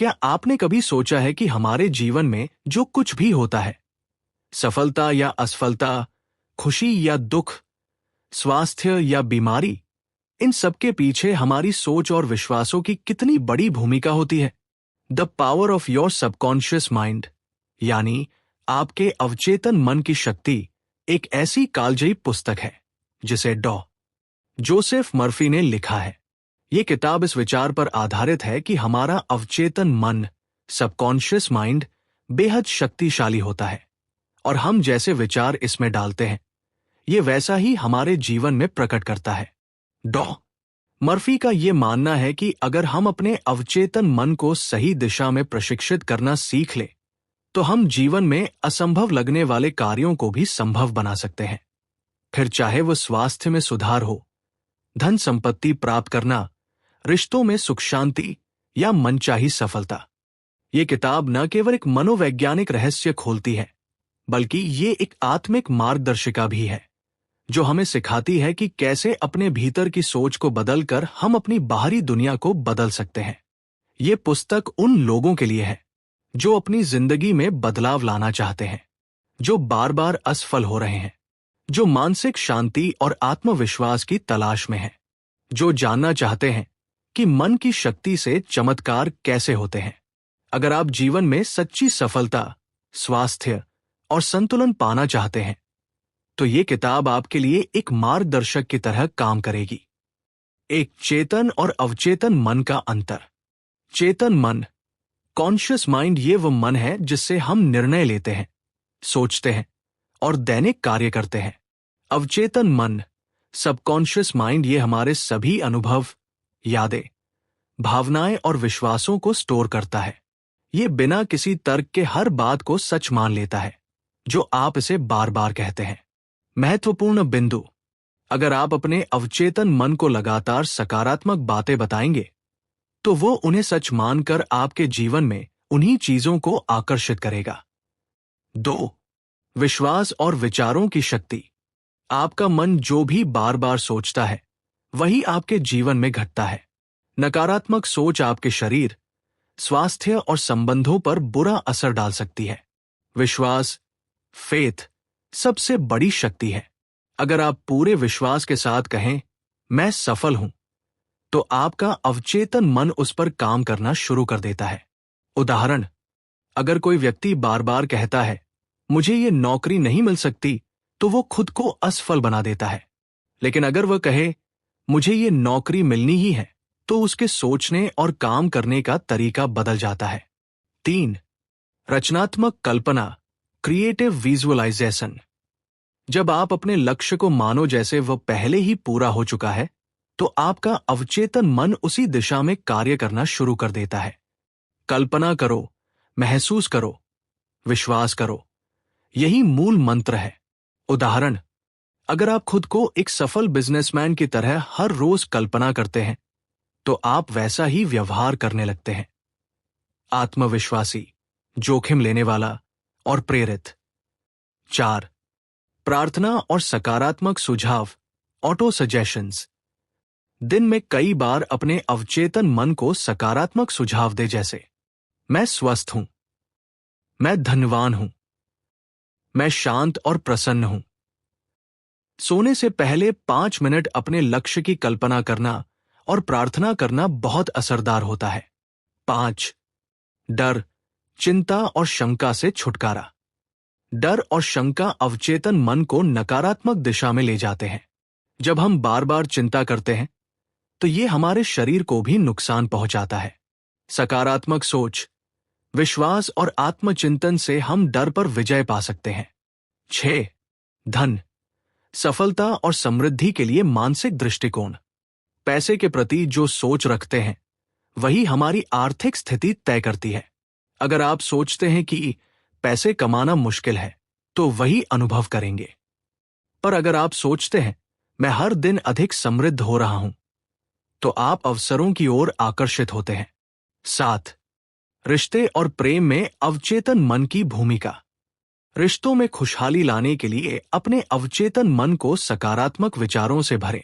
क्या आपने कभी सोचा है कि हमारे जीवन में जो कुछ भी होता है, सफलता या असफलता, खुशी या दुख, स्वास्थ्य या बीमारी, इन सब के पीछे हमारी सोच और विश्वासों की कितनी बड़ी भूमिका होती है? The power of your subconscious mind, यानी आपके अवचेतन मन की शक्ति, एक ऐसी कालजयी पुस्तक है जिसे डॉ. जोसेफ मर्फी ने लिखा है। ये किताब इस विचार पर आधारित है कि हमारा अवचेतन मन, सबकॉन्शियस माइंड, बेहद शक्तिशाली होता है और हम जैसे विचार इसमें डालते हैं, ये वैसा ही हमारे जीवन में प्रकट करता है। डॉ. मर्फी का ये मानना है कि अगर हम अपने अवचेतन मन को सही दिशा में प्रशिक्षित करना सीख लें, तो हम जीवन में असंभव लगने वाले कार्यों को भी संभव बना सकते हैं। फिर चाहे वो स्वास्थ्य में सुधार हो, धन संपत्ति प्राप्त करना, रिश्तों में सुख शांति या मनचाही सफलता। ये किताब न केवल एक मनोवैज्ञानिक रहस्य खोलती है, बल्कि ये एक आत्मिक मार्गदर्शिका भी है जो हमें सिखाती है कि कैसे अपने भीतर की सोच को बदलकर हम अपनी बाहरी दुनिया को बदल सकते हैं। ये पुस्तक उन लोगों के लिए है जो अपनी जिंदगी में बदलाव लाना चाहते हैं, जो बार बार असफल हो रहे हैं, जो मानसिक शांति और आत्मविश्वास की तलाश में हैं, जो जानना चाहते हैं कि मन की शक्ति से चमत्कार कैसे होते हैं। अगर आप जीवन में सच्ची सफलता, स्वास्थ्य और संतुलन पाना चाहते हैं, तो ये किताब आपके लिए एक मार्गदर्शक की तरह काम करेगी। एक चेतन और अवचेतन मन का अंतर। चेतन मन, कॉन्शियस माइंड, ये वो मन है जिससे हम निर्णय लेते हैं, सोचते हैं और दैनिक कार्य करते हैं। अवचेतन मन, सबकॉन्शियस माइंड, ये हमारे सभी अनुभव, यादें, भावनाएं और विश्वासों को स्टोर करता है। ये बिना किसी तर्क के हर बात को सच मान लेता है जो आप इसे बार बार कहते हैं। महत्वपूर्ण बिंदु: अगर आप अपने अवचेतन मन को लगातार सकारात्मक बातें बताएंगे, तो वो उन्हें सच मानकर आपके जीवन में उन्हीं चीजों को आकर्षित करेगा। 2. विश्वास और विचारों की शक्ति। आपका मन जो भी बार बार सोचता है, वही आपके जीवन में घटता है। नकारात्मक सोच आपके शरीर, स्वास्थ्य और संबंधों पर बुरा असर डाल सकती है। विश्वास, फेथ, सबसे बड़ी शक्ति है। अगर आप पूरे विश्वास के साथ कहें, मैं सफल हूं, तो आपका अवचेतन मन उस पर काम करना शुरू कर देता है। उदाहरण: अगर कोई व्यक्ति बार बार कहता है, मुझे ये नौकरी नहीं मिल सकती, तो वो खुद को असफल बना देता है। लेकिन अगर वह कहे, मुझे ये नौकरी मिलनी ही है, तो उसके सोचने और काम करने का तरीका बदल जाता है। 3. रचनात्मक कल्पना, क्रिएटिव विजुअलाइजेशन। जब आप अपने लक्ष्य को मानो जैसे वह पहले ही पूरा हो चुका है, तो आपका अवचेतन मन उसी दिशा में कार्य करना शुरू कर देता है। कल्पना करो, महसूस करो, विश्वास करो, यही मूल मंत्र है। उदाहरण: अगर आप खुद को एक सफल बिजनेसमैन की तरह हर रोज कल्पना करते हैं, तो आप वैसा ही व्यवहार करने लगते हैं। आत्मविश्वासी, जोखिम लेने वाला और प्रेरित। 4. प्रार्थना और सकारात्मक सुझाव, ऑटो सजेशंस। दिन में कई बार अपने अवचेतन मन को सकारात्मक सुझाव दे, जैसे मैं स्वस्थ हूं, मैं धनवान हूं, मैं शांत और प्रसन्न हूं। सोने से पहले 5 मिनट अपने लक्ष्य की कल्पना करना और प्रार्थना करना बहुत असरदार होता है। 5. डर, चिंता और शंका से छुटकारा। डर और शंका अवचेतन मन को नकारात्मक दिशा में ले जाते हैं। जब हम बार बार चिंता करते हैं, तो ये हमारे शरीर को भी नुकसान पहुंचाता है। सकारात्मक सोच, विश्वास और आत्मचिंतन से हम डर पर विजय पा सकते हैं। 6. धन, सफलता और समृद्धि के लिए मानसिक दृष्टिकोण। पैसे के प्रति जो सोच रखते हैं, वही हमारी आर्थिक स्थिति तय करती है। अगर आप सोचते हैं कि पैसे कमाना मुश्किल है, तो वही अनुभव करेंगे। पर अगर आप सोचते हैं, मैं हर दिन अधिक समृद्ध हो रहा हूं, तो आप अवसरों की ओर आकर्षित होते हैं। 7. रिश्ते और प्रेम में अवचेतन मन की भूमिका। रिश्तों में खुशहाली लाने के लिए अपने अवचेतन मन को सकारात्मक विचारों से भरें।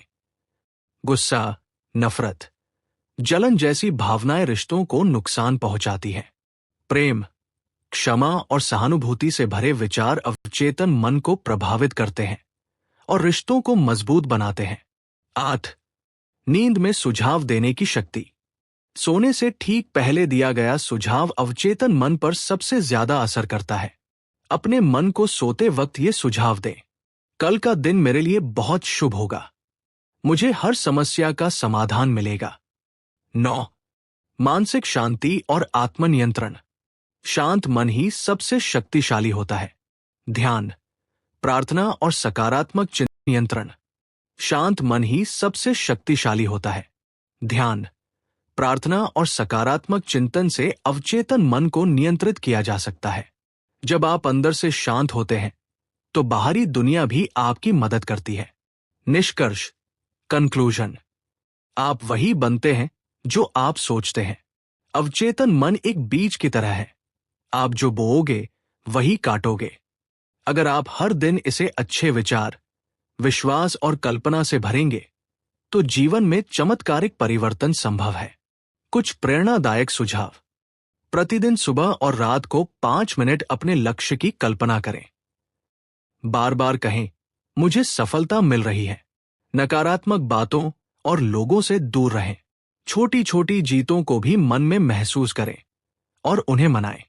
गुस्सा, नफरत, जलन जैसी भावनाएं रिश्तों को नुकसान पहुंचाती हैं। प्रेम, क्षमा और सहानुभूति से भरे विचार अवचेतन मन को प्रभावित करते हैं और रिश्तों को मजबूत बनाते हैं। 8. नींद में सुझाव देने की शक्ति। सोने से ठीक पहले दिया गया सुझाव अवचेतन मन पर सबसे ज्यादा असर करता है। अपने मन को सोते वक्त ये सुझाव दें: कल का दिन मेरे लिए बहुत शुभ होगा, मुझे हर समस्या का समाधान मिलेगा। 9. मानसिक शांति और आत्मनियंत्रण। शांत मन ही सबसे शक्तिशाली होता है। ध्यान, प्रार्थना और सकारात्मक चिंतन। नियंत्रण। शांत मन ही सबसे शक्तिशाली होता है। ध्यान, प्रार्थना और सकारात्मक चिंतन से अवचेतन मन को नियंत्रित किया जा सकता है। जब आप अंदर से शांत होते हैं तो बाहरी दुनिया भी आपकी मदद करती है। निष्कर्ष, कंक्लूजन, आप वही बनते हैं जो आप सोचते हैं। अवचेतन मन एक बीज की तरह है, आप जो बोओगे वही काटोगे। अगर आप हर दिन इसे अच्छे विचार, विश्वास और कल्पना से भरेंगे तो जीवन में चमत्कारिक परिवर्तन संभव है। कुछ प्रेरणादायक सुझाव। प्रतिदिन सुबह और रात को 5 मिनट अपने लक्ष्य की कल्पना करें। बार बार कहें, मुझे सफलता मिल रही है। नकारात्मक बातों और लोगों से दूर रहें। छोटी छोटी जीतों को भी मन में महसूस करें और उन्हें मनाएं।